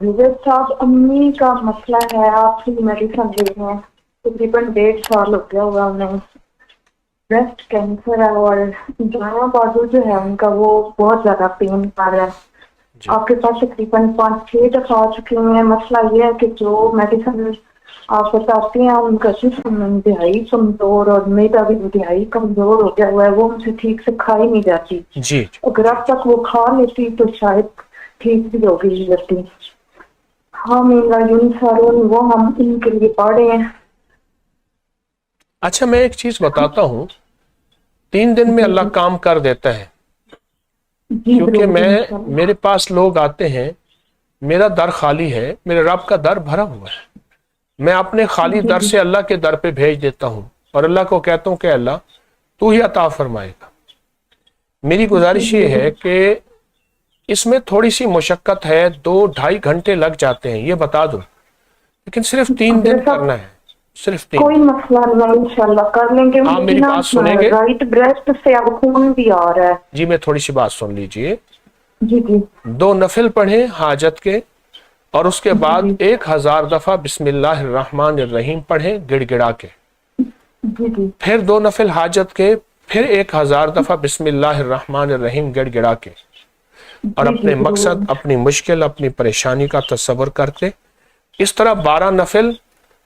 विवेक साहब, अम्मी का मसला है, आप मेडिसिन ले रहे हैं, तकरीबन 1.5 साल हो गया हुआ उन्हें। ब्रेस्ट कैंसर है और दायां बाजू जो है उनका वो बहुत ज्यादा पेन कर रहा है। आपके पास तकरीबन 5-6 दफा आ चुके हैं। मसला ये है कि जो मेडिसिन आप बताते हैं उनका जिस्म इंतहाई कमजोर और मेरा भी इंतहाई कमजोर हो गया हुआ है, वो मुझे ठीक से खाई नहीं जाती जी। अगर अब तक वो खा लेती तो शायद ठीक भी हो गई जाती। हाँ, मेरा यूनिसारोन वो हम इनके लिए पढ़े हैं। अच्छा, मैं एक चीज बताता हूँ, 3 दिन में अल्लाह काम कर देता है, क्योंकि मेरे पास लोग आते हैं, मेरा दर खाली है, मेरे रब का दर भरा हुआ है, मैं अपने खाली दर से अल्लाह के दर पे भेज देता हूँ और अल्लाह को कहता हूँ कि अल्लाह तू ही अता फरमाएगा। मेरी गुजारिश ये है कि इसमें थोड़ी सी मुशक्कत है, 2-2.5 घंटे लग जाते हैं, ये बता दो, लेकिन सिर्फ 3 दिन करना है, सिर्फ 3। कोई मसला नहीं, इंशाल्लाह कर लेंगे। आप मेरी बात सुनेंगे? राइट ब्रेस्ट से अब खून भी आ रहा है। जी, मैं थोड़ी सी बात सुन लीजिए। जी जी। 2 नफिल पढ़े हाजत के और उसके बाद 1000 दफा बिस्मिल्लाहिर्रहमानिर्रहीम पढ़े गिड़गिड़ा के। जी जी। फिर 2 नफिल हाजत के, फिर 1000 दफा बिस्मिल्लाहिर्रहमानिर्रहीम गिड़गिड़ा के, और अपने मकसद, अपनी मुश्किल, अपनी परेशानी का तस्वर करके इस तरह 12 नफिल,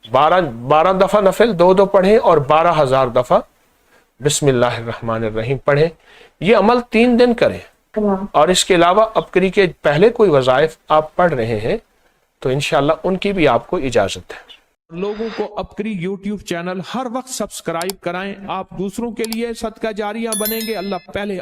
12 दफा नफिल 2-2 पढ़े और 12,000 दफा बिस्मिल्लाहिर्रहमानिर्रहीम पढ़े। ये अमल 3 दिन करें, और इसके अलावा अपकरी के पहले कोई वज़ाइफ आप पढ़ रहे हैं तो इंशाअल्लाह उनकी भी आपको इजाजत है। लोगों को अपकरी YouTube चैनल हर वक्त सब्सक्राइब कराएं। आप दूसरों के लिए सदका जारिया बनेंगे। अल्लाह पहले